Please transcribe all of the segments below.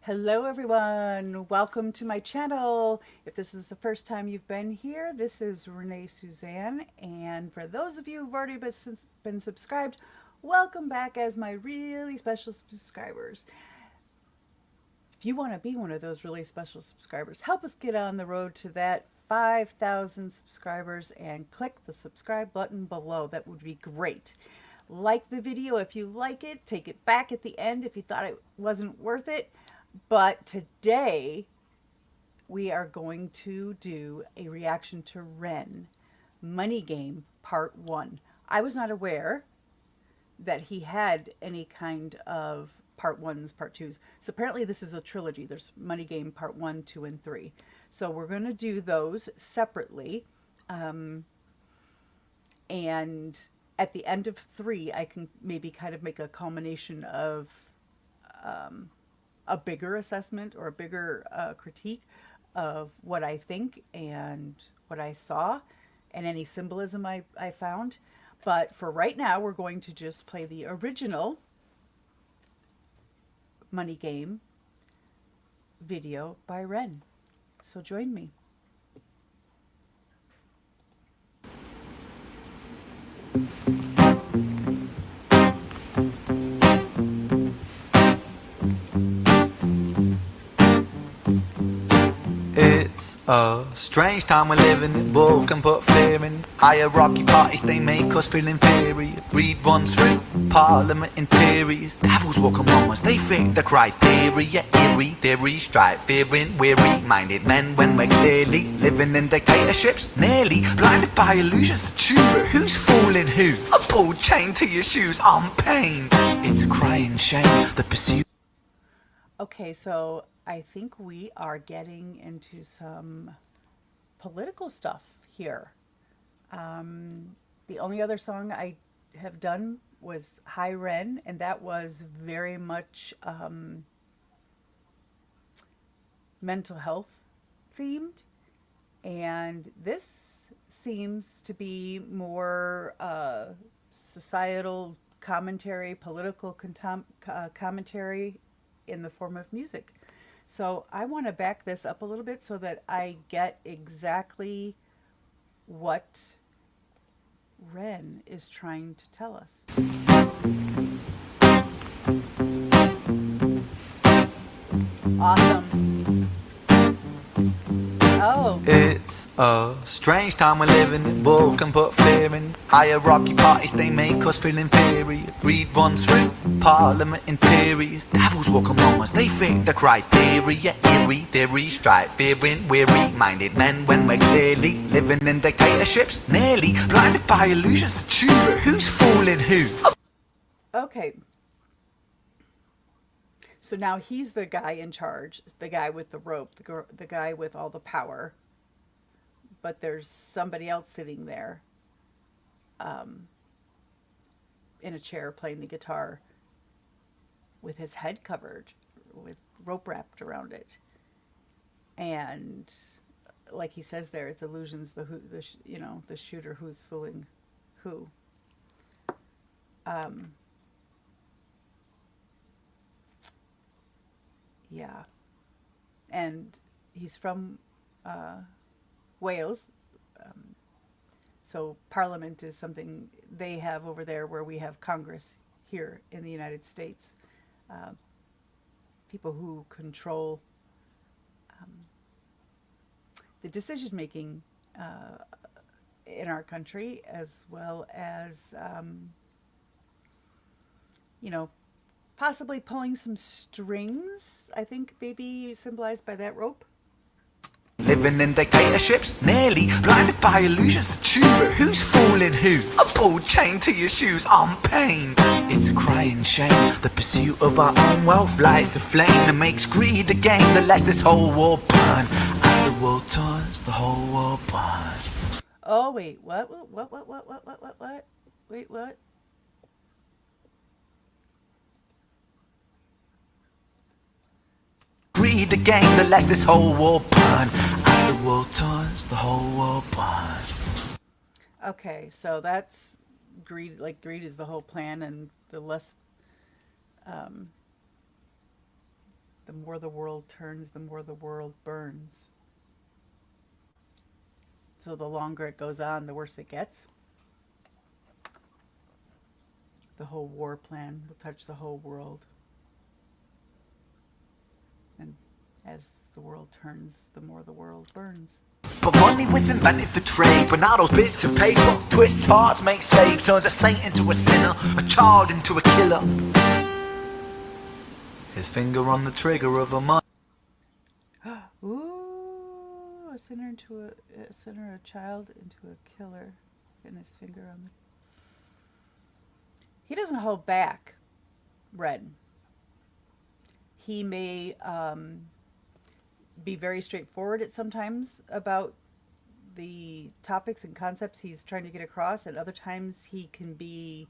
Hello everyone, welcome to my channel. If this is the first time you've been here, this is Renée-Suzanne, and for those of you who've already been subscribed, welcome back as my really special subscribers. If you want to be one of those really special subscribers, help us get on the road to that 5,000 subscribers and click the subscribe button below. That would be great. Like the video if you like it, take it back at the end if you thought it wasn't worth it. But today we are going to do a reaction to REN Money Game Part 1. I was not aware that he had any kind of Part 1s, Part 2s. So apparently this is a trilogy. There's Money Game Part 1, 2, and 3. So we're going to do those separately. And at the end of 3, I can maybe kind of make a culmination of a bigger assessment or a bigger critique of what I think and what I saw and any symbolism I found. But for right now, we're going to just play the original Money Game video by REN. So join me. It's a strange time we're living in. Bull can put fear in. Hierarchy parties, they make us feel inferior. Read one through Parliament interiors. Devils walk among us, they fit the criteria. Eerie theory, stripe, fearing, weary-minded men when we're clearly living in dictatorships. Nearly blinded by illusions to choose who's fooling who. A pull chain to your shoes on pain. It's a crying shame, the pursuit. Okay, so I think we are getting into some political stuff here. The only other song I have done was Hi Ren, and that was very much mental health themed. And this seems to be more societal commentary, political commentary in the form of music. So I want to back this up a little bit so that I get exactly what REN is trying to tell us. Awesome. Oh. It's a strange time we're living in. Bull can put fear in. Hierarchy parties, they make us feel inferior. Read one through Parliament interiors. Devils walk among us, they fit the criteria. Eerie theory, stripe, fearing, weary-minded men when we're clearly living in dictatorships. Nearly blinded by illusions to choose who's fooling who. Okay. So now he's the guy in charge, the guy with the rope, the guy with all the power. But there's somebody else sitting there in a chair playing the guitar with his head covered with rope wrapped around it. And like he says there, it's illusions, the shooter who's fooling who. Yeah. And he's from Wales. So Parliament is something they have over there where we have Congress here in the United States. People who control the decision-making in our country, as well as, possibly pulling some strings, I think maybe symbolized by that rope. Living in dictatorships, nearly blinded by illusions to choose who's fooling who. A pull chain to your shoes on pain. It's a crying shame, the pursuit of our own wealth lights a flame that makes greed a game that lets this whole war burn. As the world turns, the whole world burns. Oh wait, what? Wait, what? Greed a game that lets this whole war burn. As the world turns, the whole world burns. Okay, so that's greed. Like greed is the whole plan, and the less The more the world turns, the more the world burns. So the longer it goes on, the worse it gets. The whole war plan will touch the whole world. And as the world turns, the more the world burns. But money was invented for trade, but now those bits of paper twist hearts, make slaves, turns a saint into a sinner, a child into a killer. His finger on the trigger of a money. Ooh, a sinner into a sinner, a child into a killer, and his finger on the. He doesn't hold back, Ren. He may be very straightforward at sometimes about the topics and concepts he's trying to get across, and other times he can be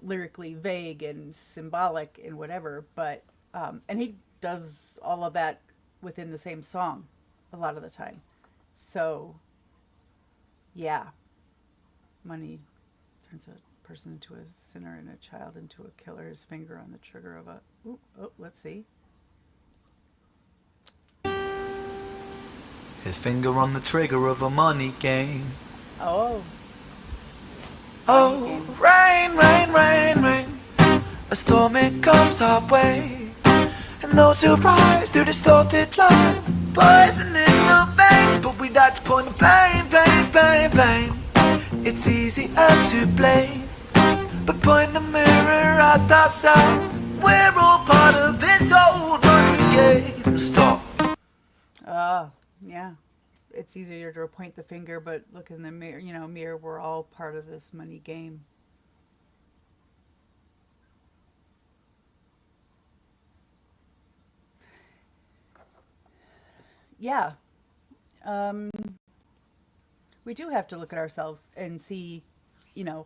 lyrically vague and symbolic and whatever, but and he does all of that within the same song a lot of the time. So yeah, money turns a person into a sinner and a child into a killer. His finger on the trigger of a let's see. His finger on the trigger of a money game. Oh. Oh, rain, rain, rain, rain. A storm it comes our way, and those who rise through distorted lies, poison in the veins. But we like to point the blame, blame, blame, blame. It's easier to blame, but point the mirror at ourselves. We're all part of this old money game. Stop. Yeah. It's easier to point the finger, but look in the mirror, mirror, we're all part of this money game. Yeah. We do have to look at ourselves and see,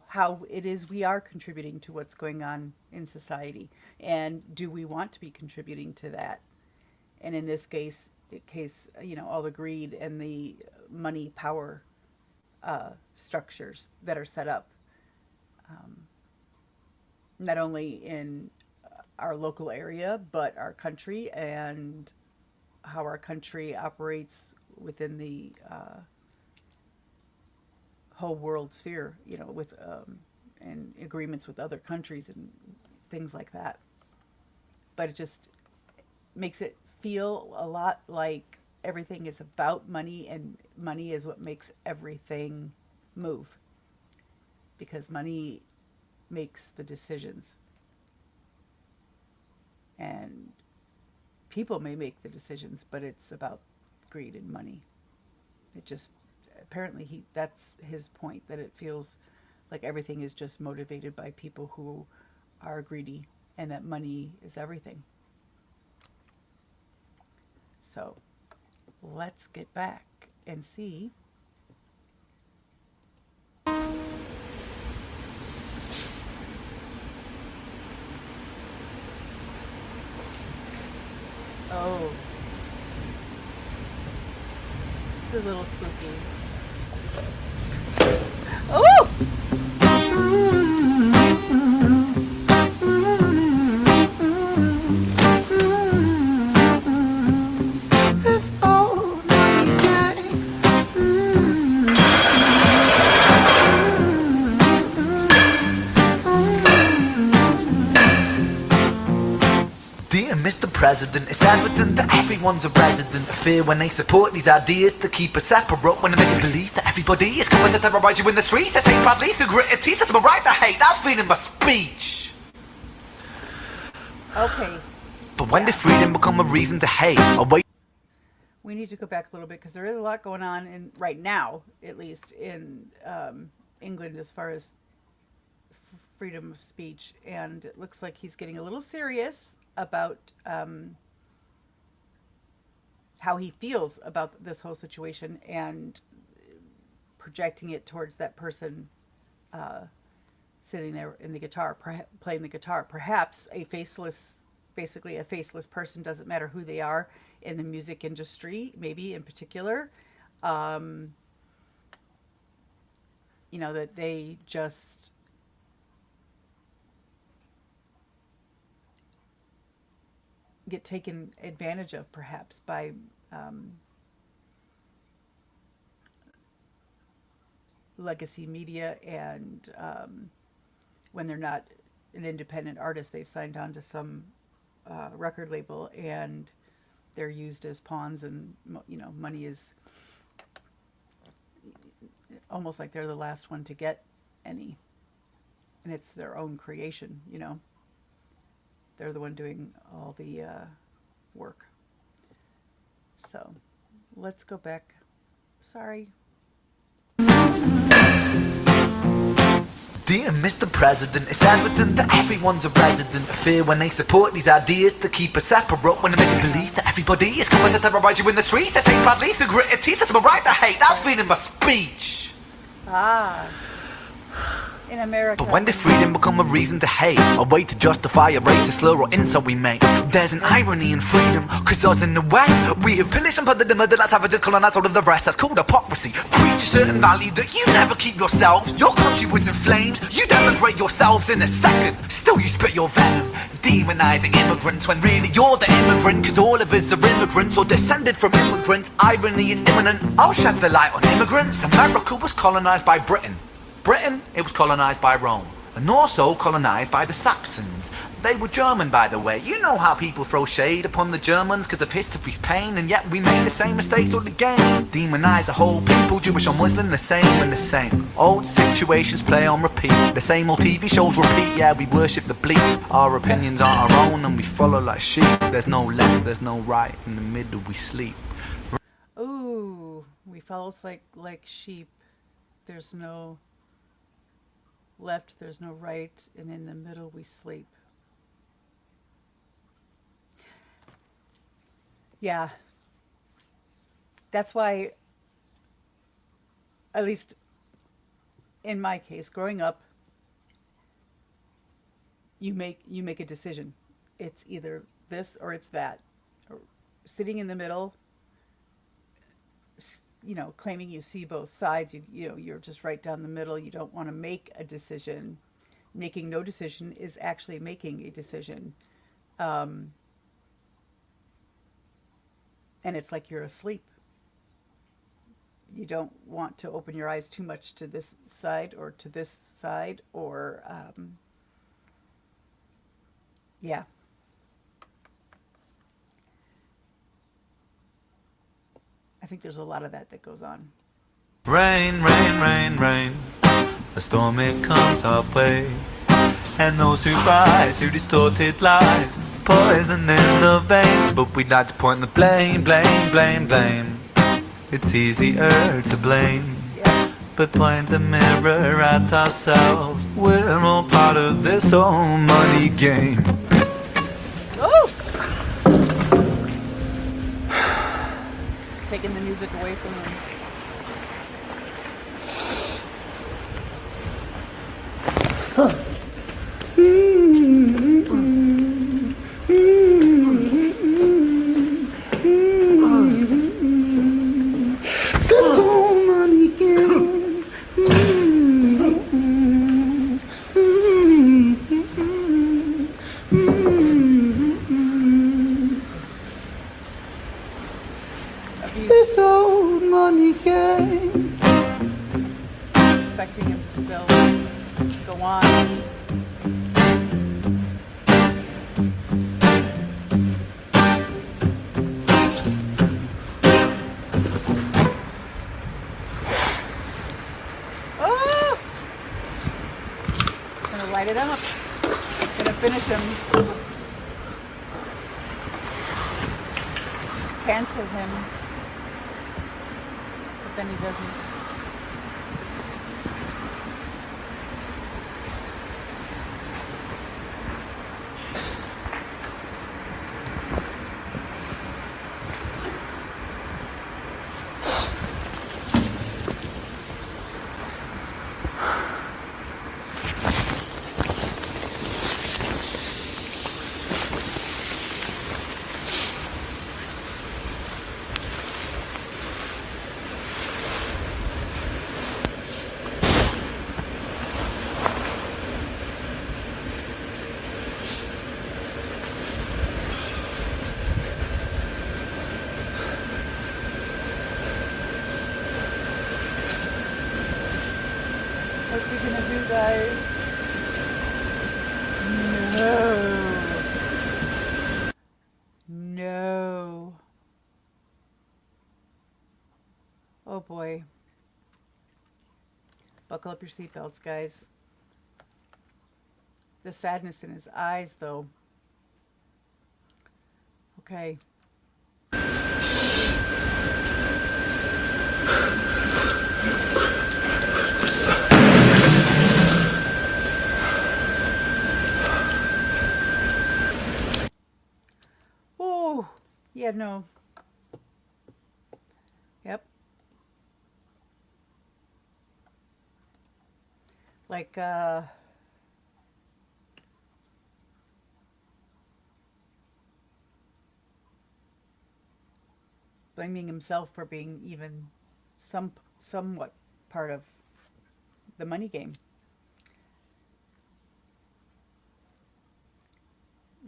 how it is we are contributing to what's going on in society. And do we want to be contributing to that? And in this case, all the greed and the money power structures that are set up, not only in our local area, but our country, and how our country operates within the whole world sphere, with and agreements with other countries and things like that. But it just makes it feel a lot like everything is about money, and money is what makes everything move, because money makes the decisions, and people may make the decisions, but it's about greed and money. It just, apparently that's his point, that it feels like everything is just motivated by people who are greedy, and that money is everything. So let's get back and see. Oh, it's a little spooky. Oh! This old money game. Dear Mr. President, it's evident that everyone's a resident of fear when they support these ideas to keep us separate, when they make us believe that everybody is coming to terrorize you in the streets. They say badly through gritted teeth. That's my right to hate. That's freedom of speech. Okay. But when did freedom become a reason to hate? We need to go back a little bit, because there is a lot going on in right now, at least in England, as far as freedom of speech, and it looks like he's getting a little serious about how he feels about this whole situation, and projecting it towards that person sitting there in the guitar, playing the guitar. Perhaps basically a faceless person, doesn't matter who they are in the music industry, maybe in particular, that they just get taken advantage of, perhaps, by legacy media, and when they're not an independent artist, they've signed on to some record label, and they're used as pawns, and money is almost like they're the last one to get any, and it's their own creation. They're the one doing all the work. So let's go back. Sorry. Dear Mr. President, it's evident that everyone's a resident of fear when they support these ideas to keep us separate, when they make us believe that everybody is coming to terrorize you in the streets. They say badly through gritted teeth, it's my right to hate, that's freedom of speech. In America. But when did freedom become a reason to hate? A way to justify a racist slur or insult we make? There's an irony in freedom, cause us in the West, we have pillaged and plundered the murder that's savages, colonized all of the rest. That's called hypocrisy. Preach a certain value that you never keep yourselves. Your country was in flames, you denigrate yourselves in a second. Still you spit your venom, demonizing immigrants, when really you're the immigrant, cause all of us are immigrants or descended from immigrants. Irony is imminent, I'll shed the light on immigrants. America was colonized by Britain. Britain, it was colonized by Rome, and also colonized by the Saxons. They were German, by the way. You know how people throw shade upon the Germans because of history's pain, and yet we made the same mistakes all again. Demonize a whole people, Jewish or Muslim, the same and the same. Old situations play on repeat, the same old TV shows repeat. Yeah, we worship the bleak, our opinions aren't our own, and we follow like sheep. There's no left, there's no right, in the middle we sleep. Ooh, we follow like sheep. There's no left, there's no right, and in the middle we sleep. Yeah. That's why, at least in my case, growing up, you make a decision. It's either this or it's that. Or sitting in the middle, claiming you see both sides, you're just right down the middle. You don't want to make a decision. Making no decision is actually making a decision. And it's like you're asleep. You don't want to open your eyes too much to this side or to this side, or, yeah. I think there's a lot of that goes on. Rain, rain, rain, rain, a storm it comes our way, and those who rise through distorted lies, poison in the veins, but we'd like to point the blame, blame, blame, blame. It's easier to blame, but point the mirror at ourselves. We're all part of this whole money game. Taking the music away from them. This whole money game. This old money game. Expecting him to still go on. Oh! Gonna light it up. Gonna finish him. Cancel him. But then he doesn't. guys. No. No. Oh boy. Buckle up your seatbelts, guys. The sadness in his eyes, though. Okay. Oh, yeah, no. Yep. Like, blaming himself for being even somewhat part of the money game.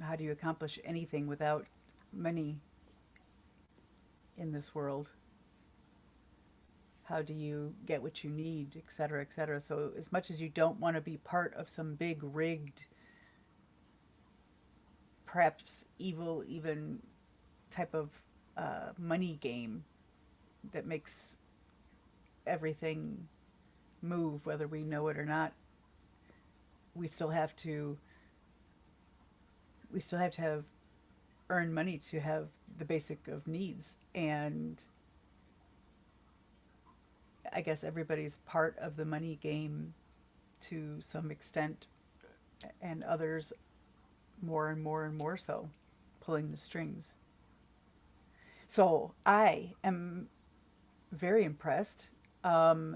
How do you accomplish anything without money in this world? How do you get what you need, et cetera, et cetera? So as much as you don't want to be part of some big rigged, perhaps evil even type of money game that makes everything move, whether we know it or not, we still have to have earn money to have the basic of needs. And I guess everybody's part of the money game to some extent, and others more and more and more so, pulling the strings. So I am very impressed.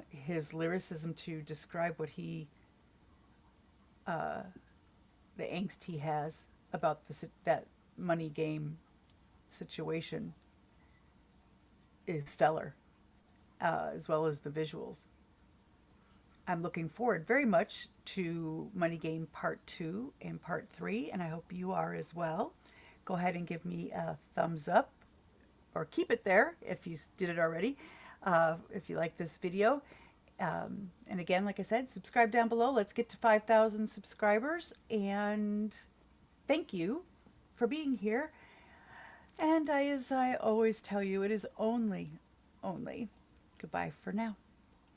His lyricism to describe what the angst he has about that money game situation is stellar, as well as the visuals. I'm looking forward very much to Money Game Part 2 and Part 3, and I hope you are as well. Go ahead and give me a thumbs up, or keep it there if you did it already, if you like this video. And again, like I said, subscribe down below. Let's get to 5,000 subscribers, and thank you for being here. And as I always tell you, it is only goodbye for now.